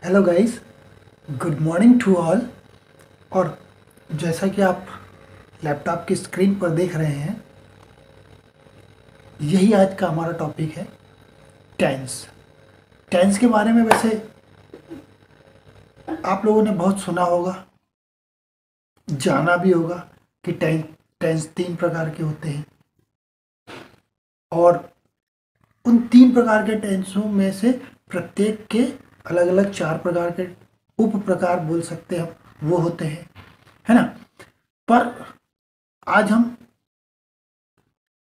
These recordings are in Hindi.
Hello guys, good morning to all. और जैसा कि आप लैपटॉप की स्क्रीन पर देख रहे हैं, यही आज का हमारा टॉपिक है, टेंस। टेंस के बारे में वैसे आप लोगों ने बहुत सुना होगा, जाना भी होगा कि टेंस तीन प्रकार के होते हैं। और उन तीन प्रकार के टेंसों में से प्रत्येक के अलग अलग चार प्रकार के उप प्रकार बोल सकते हैं, वो होते हैं, है ना। पर आज हम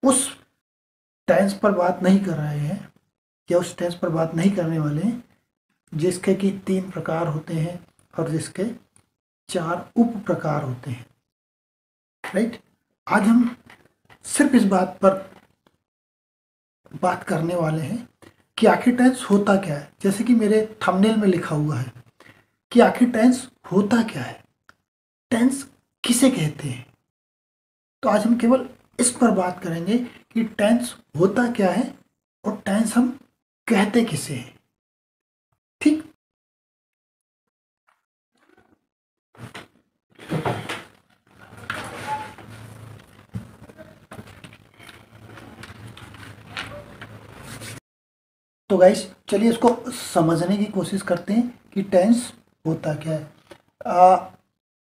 उस टेंस पर बात नहीं कर रहे हैं, या उस टेंस पर बात नहीं करने वाले हैं जिसके कि तीन प्रकार होते हैं और जिसके चार उप प्रकार होते हैं। राइट। आज हम सिर्फ इस बात पर बात करने वाले हैं कि आखिर टेंस होता क्या है। जैसे कि मेरे थंबनेल में लिखा हुआ है कि आखिर टेंस होता क्या है, टेंस किसे कहते हैं। तो आज हम केवल इस पर बात करेंगे कि टेंस होता क्या है और टेंस हम कहते किसे हैं। ठीक। तो गाइस, चलिए इसको समझने की कोशिश करते हैं कि टेंस होता क्या है।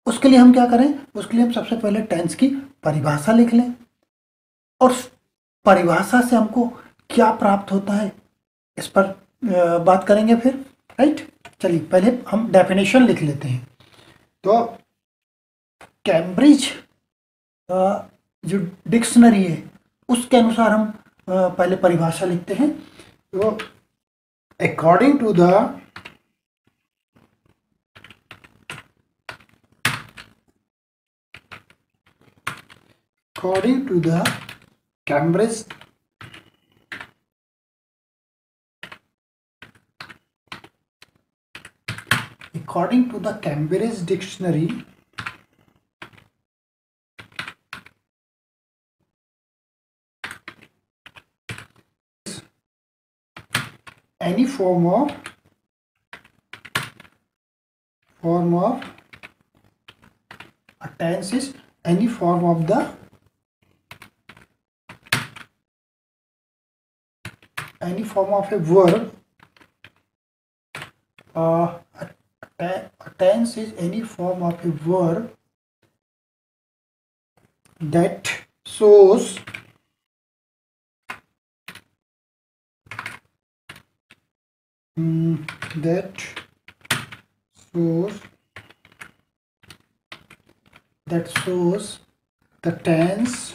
उसके लिए हम क्या करें, उसके लिए हम सबसे पहले टेंस की परिभाषा लिख लें और परिभाषा से हमको क्या प्राप्त होता है इस पर बात करेंगे फिर। राइट। चलिए पहले हम डेफिनेशन लिख लेते हैं। तो कैम्ब्रिज जो डिक्शनरी है उसके अनुसार हम पहले परिभाषा लिखते हैं। तो according to the Cambridge dictionary, any form of a tense is any form of a verb. A tense is any form of a verb that shows the tense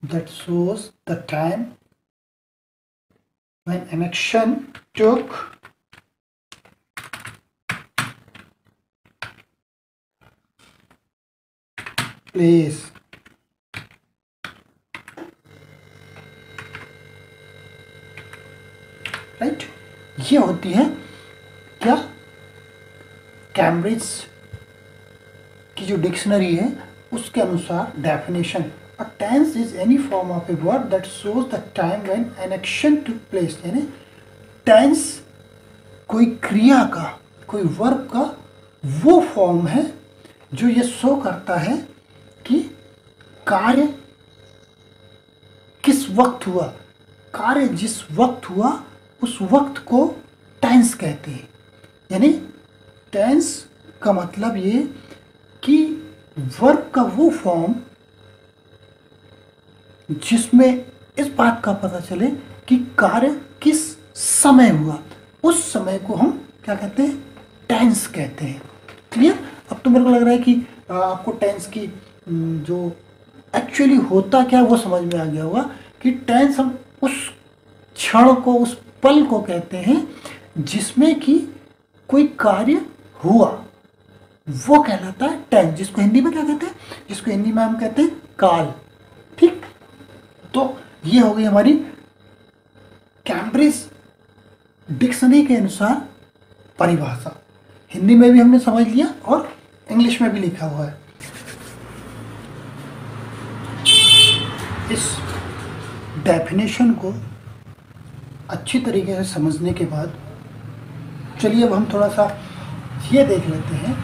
that shows the time when an action took place. Right. ये होती है क्या, कैम्ब्रिज की जो डिक्शनरी है उसके अनुसार definition. A tense is any form of a verb that shows the time when an action took place. यानी टेंस कोई क्रिया का, कोई वर्ब का वो फॉर्म है जो ये शो करता है कि कार्य किस वक्त हुआ, कार्य जिस वक्त हुआ उस वक्त को टेंस कहते हैं। यानी टेंस का मतलब ये कि वर्ब का वो फॉर्म जिसमें इस बात का पता चले कि कार्य किस समय हुआ, उस समय को हम क्या कहते हैं, टेंस कहते हैं। क्लियर। अब तो मेरे को लग रहा है कि आपको टेंस की जो एक्चुअली होता क्या वो समझ में आ गया होगा कि टेंस हम उस क्षण को, उस पल को कहते हैं जिसमें कि कोई कार्य हुआ, वो कहलाता है टेंस, जिसको हिंदी में क्या कहते हैं, जिसको हिंदी में हम कहते हैं काल। ठीक, तो ये हो गई हमारी कैम्ब्रिज डिक्शनरी के अनुसार परिभाषा। हिंदी में भी हमने समझ लिया और इंग्लिश में भी लिखा हुआ है। इस डेफिनेशन को अच्छी तरीके से समझने के बाद चलिए अब हम थोड़ा सा ये देख लेते हैं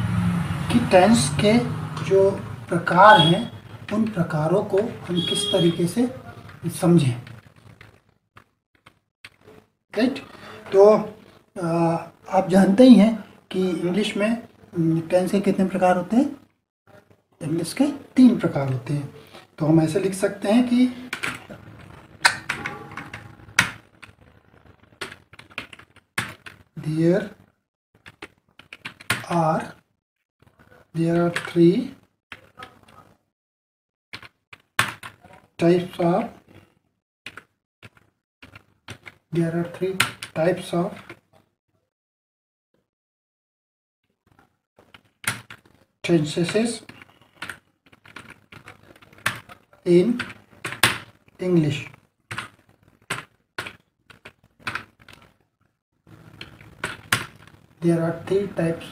कि टेंस के जो प्रकार हैं उन प्रकारों को हम किस तरीके से समझें। राइट, तो आप जानते ही हैं कि इंग्लिश में टेंस के कितने प्रकार होते हैं। इंग्लिश के 3 प्रकार होते हैं। तो हम ऐसे लिख सकते हैं कि there are 3 types of tenses in English. There are 3 types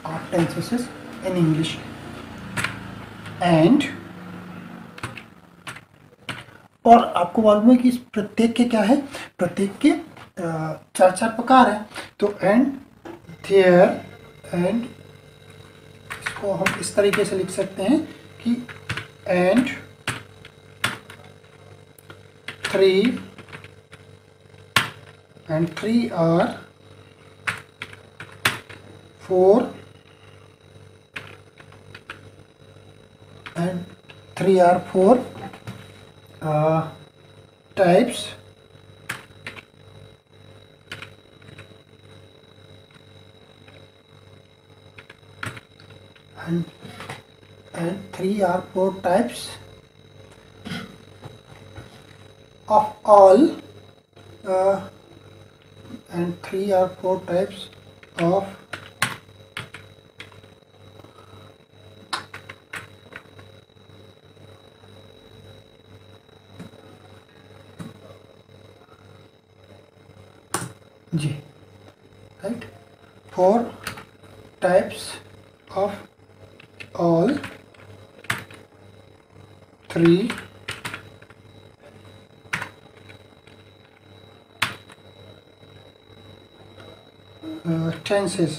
of tenses in English, and और आपको मालूम है कि इस प्रत्येक के क्या है, प्रत्येक के 4 प्रकार हैं। तो एंड, देयर, एंड, इसको हम इस तरीके से लिख सकते हैं कि and 3 and 3 are 4 and 3 are 4 types and 3 are 4 types of all and 3 are 4 types of जी, right, 4 types of all 3 tenses,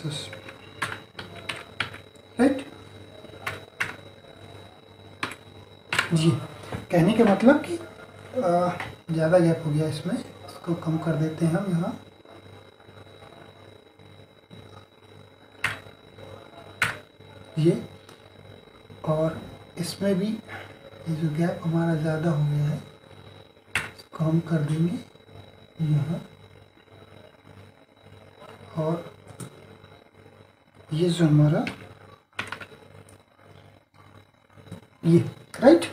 right। जी, कहने के मतलब कि ज़्यादा गैप हो गया इसमें, इसको कम कर देते हैं हम यहाँ। ये, और इसमें भी ये जो गैप हमारा ज़्यादा हो गया है इसको हम कर देंगे यहाँ, और ये जो हमारा ये, राइट।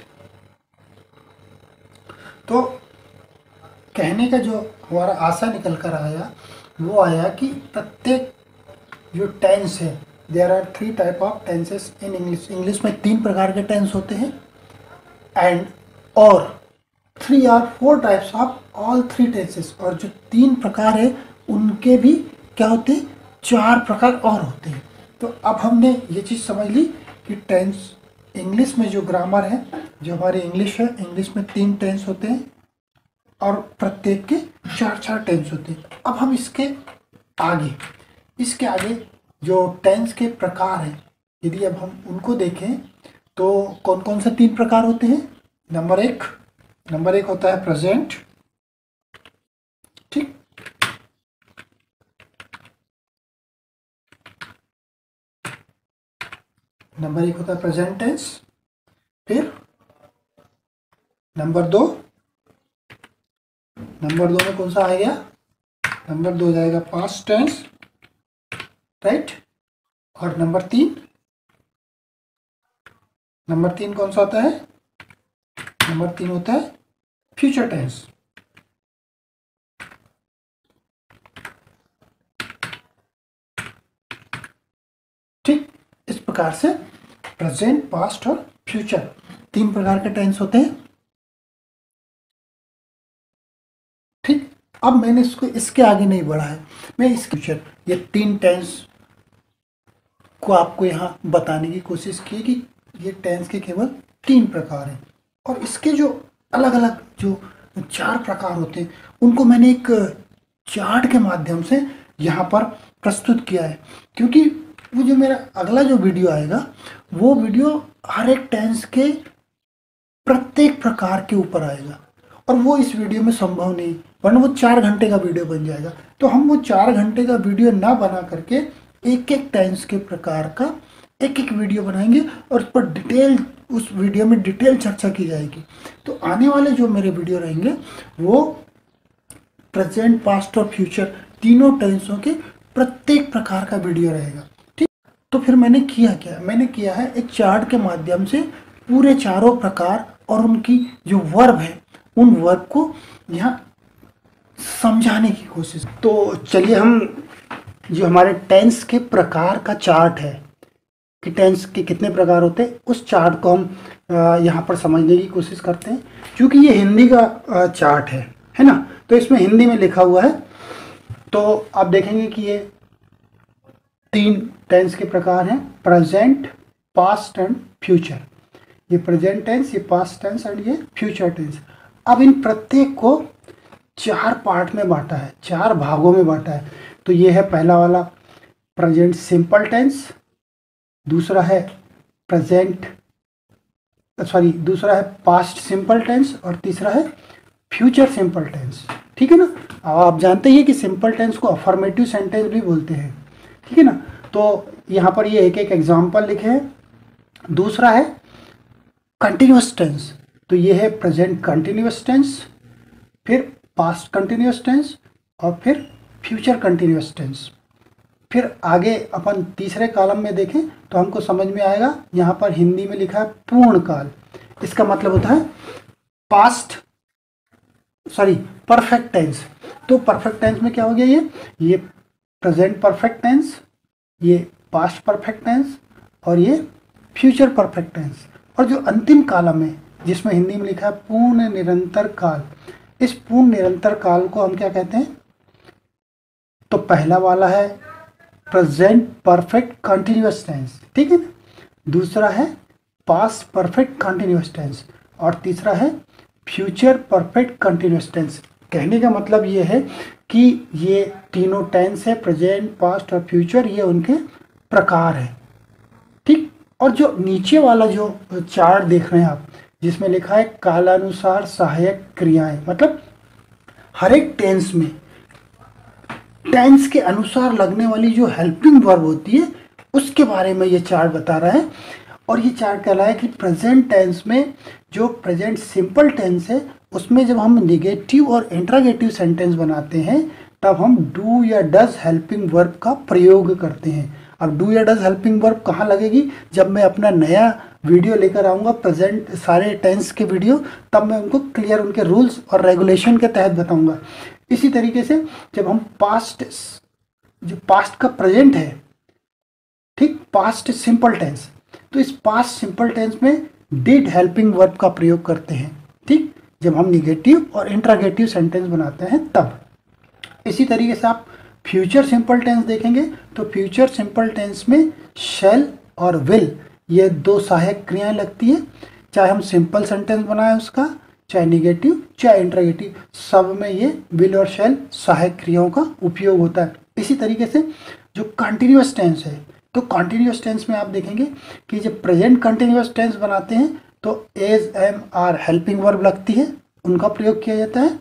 तो कहने का जो हमारा आशा निकल कर आया वो आया कि प्रत्येक जो टेंस है, there are 3 type of tenses in English. English में 3 प्रकार के टेंस होते हैं, एंड और 3 are 4 types of all 3 tenses, और जो 3 प्रकार है उनके भी क्या होते हैं, 4 प्रकार और होते हैं। तो अब हमने ये चीज़ समझ ली कि टेंस इंग्लिश में जो ग्रामर है, जो हमारी इंग्लिश है, इंग्लिश में 3 टेंस होते हैं और प्रत्येक के 4 टेंस होते हैं। अब हम इसके आगे जो टेंस के प्रकार हैं, यदि अब हम उनको देखें तो कौन कौन से 3 प्रकार होते हैं। नंबर एक होता है प्रेजेंट, ठीक। नंबर 1 होता है प्रेजेंट टेंस। फिर नंबर 2 में कौन सा आएगा, नंबर 2 जाएगा पास्ट टेंस, राइट। और नंबर 3 नंबर 3 कौन सा होता है? नंबर 3 होता है फ्यूचर टेंस। ठीक, इस प्रकार से प्रेजेंट, पास्ट और फ्यूचर 3 प्रकार के टेंस होते हैं। ठीक, अब मैंने इसको इसके आगे नहीं बढ़ा है, मैं इस फ्यूचर ये 3 टेंस को आपको यहाँ बताने की कोशिश की कि ये टेंस के केवल 3 प्रकार हैं, और इसके जो अलग अलग जो 4 प्रकार होते हैं उनको मैंने एक चार्ट के माध्यम से यहाँ पर प्रस्तुत किया है, क्योंकि वो जो मेरा अगला जो वीडियो आएगा वो वीडियो हर एक टेंस के प्रत्येक प्रकार के ऊपर आएगा, और वो इस वीडियो में संभव नहीं, वरना वो 4 घंटे का वीडियो बन जाएगा। तो हम वो 4 घंटे का वीडियो ना बना करके एक एक टेंस के प्रकार का एक एक वीडियो बनाएंगे, और उस पर डिटेल, उस वीडियो में डिटेल चर्चा की जाएगी। तो आने वाले जो मेरे वीडियो रहेंगे वो प्रेजेंट, पास्ट और फ्यूचर तीनों टेंसों के प्रत्येक प्रकार का वीडियो रहेगा। ठीक, तो फिर मैंने किया क्या? मैंने किया है एक चार्ट के माध्यम से पूरे चारों प्रकार और उनकी जो वर्ब है उन वर्ब को यहाँ समझाने की कोशिश। तो चलिए हम जो हमारे टेंस के प्रकार का चार्ट है कि टेंस के कितने प्रकार होते हैं, उस चार्ट को हम यहाँ पर समझने की कोशिश करते हैं। क्योंकि ये हिंदी का चार्ट है ना, तो इसमें हिंदी में लिखा हुआ है। तो आप देखेंगे कि ये 3 टेंस के प्रकार हैं, प्रेजेंट, पास्ट एंड फ्यूचर। ये प्रेजेंट टेंस, ये पास्ट टेंस एंड ये फ्यूचर टेंस। अब इन प्रत्येक को 4 पार्ट में बांटा है, 4 भागों में बांटा है। तो ये है पहला वाला प्रेजेंट सिंपल टेंस, दूसरा है दूसरा है पास्ट सिंपल टेंस, और तीसरा है फ्यूचर सिंपल टेंस। ठीक है ना। अब आप जानते हैं कि सिंपल टेंस को अफर्मेटिव सेंटेंस भी बोलते हैं। ठीक है ना। तो यहाँ पर ये एक एक एग्जाम्पल लिखे हैं। दूसरा है कंटिन्यूअस टेंस, तो ये है प्रेजेंट कंटिन्यूअस टेंस, फिर पास्ट कंटिन्यूअस टेंस और फिर फ्यूचर कंटिन्यूअस टेंस। फिर आगे अपन तीसरे कॉलम में देखें तो हमको समझ में आएगा, यहाँ पर हिंदी में लिखा है पूर्ण काल। इसका मतलब होता है परफेक्ट टेंस। तो परफेक्ट टेंस में क्या हो गया, ये प्रेजेंट परफेक्ट टेंस, ये पास्ट परफेक्ट टेंस और ये फ्यूचर परफेक्ट टेंस। और जो अंतिम कॉलम है जिसमें हिंदी में लिखा है पूर्ण निरंतर काल, इस पूर्ण निरंतर काल को हम क्या कहते हैं? तो पहला वाला है प्रेजेंट परफेक्ट कंटिन्यूअस टेंस, ठीक है ना। दूसरा है पास्ट परफेक्ट कंटिन्यूअस टेंस और तीसरा है फ्यूचर परफेक्ट कंटिन्यूअस टेंस। कहने का मतलब ये है कि ये तीनों टेंस है, प्रेजेंट, पास्ट और फ्यूचर, ये उनके प्रकार है। ठीक। और जो नीचे वाला जो चार्ट देख रहे हैं आप, जिसमें लिखा है कालानुसार सहायक क्रियाएं, मतलब हर एक टेंस में टेंस के अनुसार लगने वाली जो हेल्पिंग वर्ब होती है उसके बारे में ये चार्ट बता रहा है। और ये चार्ट कह रहा है कि प्रेजेंट टेंस में जो प्रेजेंट सिंपल टेंस है उसमें जब हम निगेटिव और इंट्रोगेटिव सेंटेंस बनाते हैं तब हम डू या डज हेल्पिंग वर्ब का प्रयोग करते हैं। अब डू या डज हेल्पिंग वर्ब कहाँ लगेगी? जब मैं अपना नया वीडियो लेकर आऊँगा प्रेजेंट सारे टेंस के वीडियो, तब मैं उनको क्लियर उनके रूल्स और रेगुलेशन के तहत बताऊँगा। इसी तरीके से जब हम जो पास्ट का प्रेजेंट है, ठीक, पास्ट सिंपल टेंस, तो इस पास्ट सिंपल टेंस में डिड हेल्पिंग वर्ब का प्रयोग करते हैं। ठीक, जब हम निगेटिव और इंट्रोगेटिव सेंटेंस बनाते हैं तब। इसी तरीके से आप फ्यूचर सिंपल टेंस देखेंगे तो फ्यूचर सिंपल टेंस में शैल और विल, ये 2 सहायक क्रियाएं लगती हैं। चाहे हम सिंपल सेंटेंस बनाएं उसका, चाहे निगेटिव चाहे इंट्रोगेटिव, सब में ये विल और शैल सहायक क्रियाओं का उपयोग होता है। इसी तरीके से जो कंटिन्यूअस टेंस है, तो कंटिन्यूअस टेंस में आप देखेंगे कि जब प्रेजेंट कंटिन्यूअस टेंस बनाते हैं तो is, am, are helping verb लगती है, उनका प्रयोग किया जाता है।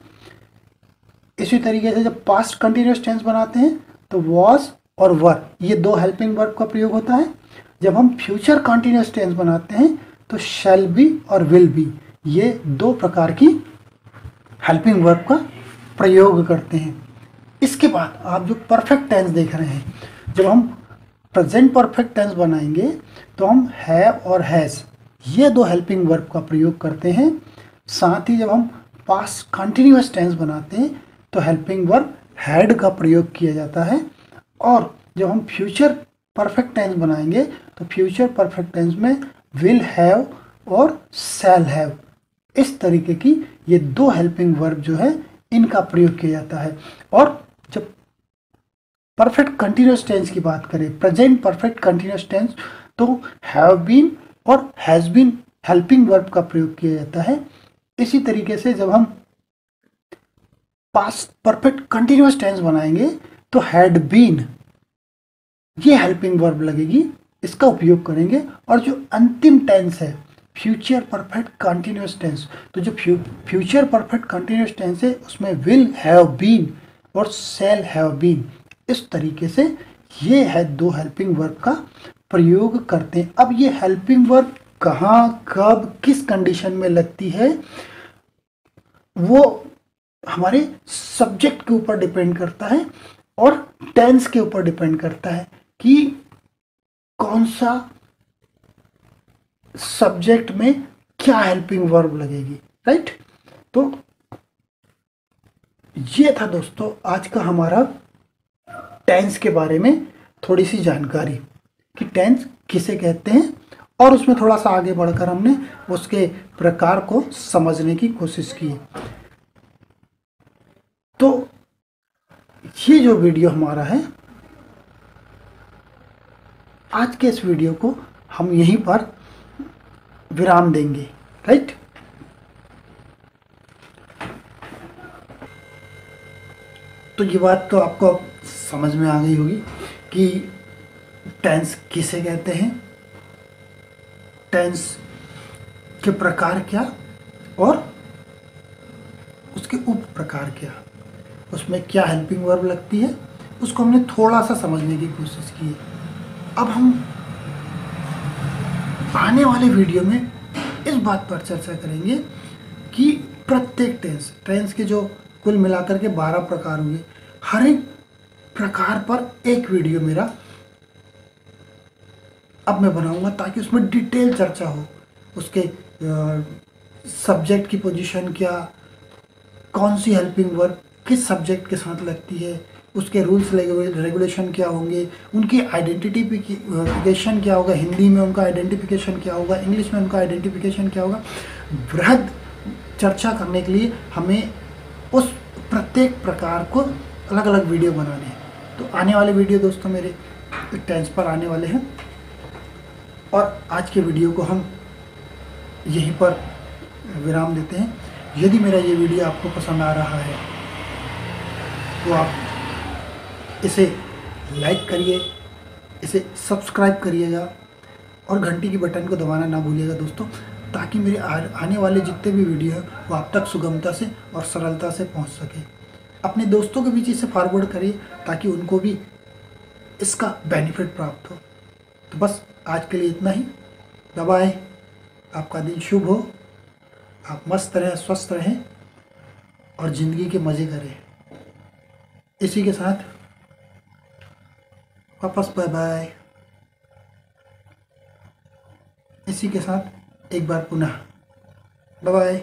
इसी तरीके से जब पास्ट कंटिन्यूअस टेंस बनाते हैं तो वॉज और वर, ये 2 हेल्पिंग वर्ब का प्रयोग होता है। जब हम फ्यूचर कंटिन्यूअस टेंस बनाते हैं तो शैल बी और विल बी, ये 2 प्रकार की हेल्पिंग वर्ब का प्रयोग करते हैं। इसके बाद आप जो परफेक्ट टेंस देख रहे हैं, जब हम प्रेजेंट परफेक्ट टेंस बनाएंगे तो हम हैव और हैज़, ये दो हेल्पिंग वर्ब का प्रयोग करते हैं। साथ ही जब हम पास्ट कंटिन्यूअस टेंस बनाते हैं तो हेल्पिंग वर्ब हैड का प्रयोग किया जाता है। और जब हम फ्यूचर परफेक्ट टेंस बनाएंगे तो फ्यूचर परफेक्ट टेंस में विल हैव और शैल हैव, इस तरीके की ये दो हेल्पिंग वर्ब जो है इनका प्रयोग किया जाता है। और जब परफेक्ट कंटिन्यूअस टेंस की बात करें, प्रेजेंट परफेक्ट कंटिन्यूअस टेंस, तो हैव बीन और हैज बीन हेल्पिंग वर्ब का प्रयोग किया जाता है। इसी तरीके से जब हम पास्ट परफेक्ट कंटिन्यूअस टेंस बनाएंगे तो हैड बीन ये हेल्पिंग वर्ब लगेगी, इसका उपयोग करेंगे। और जो अंतिम टेंस है फ्यूचर परफेक्ट कंटिन्यूअस टेंस, तो जो फ्यूचर परफेक्ट कंटिन्यूअस टेंस है उसमें विल हैव बीन और शैल हैव बीन, इस तरीके से ये है दो हेल्पिंग वर्ब का प्रयोग करते हैं। अब ये हेल्पिंग वर्ब कहाँ, कब, किस कंडीशन में लगती है वो हमारे सब्जेक्ट के ऊपर डिपेंड करता है और टेंस के ऊपर डिपेंड करता है कि कौन सा सब्जेक्ट में क्या हेल्पिंग वर्ब लगेगी, राइट। तो ये था दोस्तों आज का हमारा टेंस के बारे में थोड़ी सी जानकारी कि टेंस किसे कहते हैं, और उसमें थोड़ा सा आगे बढ़कर हमने उसके प्रकार को समझने की कोशिश की। तो ये जो वीडियो हमारा है, आज के इस वीडियो को हम यहीं पर विराम देंगे, राइट। तो ये बात तो आपको समझ में आ गई होगी कि टेंस किसे कहते हैं, टेंस के प्रकार क्या और उसके उप प्रकार क्या, उसमें क्या हेल्पिंग वर्ब लगती है, उसको हमने थोड़ा सा समझने की कोशिश की है। अब हम आने वाले वीडियो में इस बात पर चर्चा करेंगे कि प्रत्येक टेंस के जो कुल मिलाकर के 12 प्रकार हुए, हर एक प्रकार पर एक वीडियो मेरा अब मैं बनाऊंगा ताकि उसमें डिटेल चर्चा हो। उसके सब्जेक्ट की पोजीशन क्या, कौन सी हेल्पिंग वर्ब किस सब्जेक्ट के साथ लगती है, उसके रूल्स रेगुलेशन क्या होंगे, उनकी आइडेंटिफिकेशन क्या होगा, हिंदी में उनका आइडेंटिफिकेशन क्या होगा, इंग्लिश में उनका आइडेंटिफिकेशन क्या होगा। बृहद चर्चा करने के लिए हमें उस प्रत्येक प्रकार को अलग अलग वीडियो बनाने हैं। तो आने वाले वीडियो दोस्तों मेरे टेंस पर आने वाले हैं, और आज के वीडियो को हम यहीं पर विराम देते हैं। यदि मेरा ये वीडियो आपको पसंद आ रहा है तो आप इसे लाइक करिए, इसे सब्सक्राइब करिएगा और घंटी की बटन को दबाना ना भूलिएगा दोस्तों, ताकि मेरे आने वाले जितने भी वीडियो हैं वो आप तक सुगमता से और सरलता से पहुंच सके। अपने दोस्तों के बीच इसे फॉरवर्ड करिए ताकि उनको भी इसका बेनिफिट प्राप्त हो। तो बस आज के लिए इतना ही। बाय बाय, आपका दिन शुभ हो, आप मस्त रहें, स्वस्थ रहें और ज़िंदगी के मज़े करें। इसी के साथ वापस बाय बाय, इसी के साथ एक बार पुनः बाय बाय।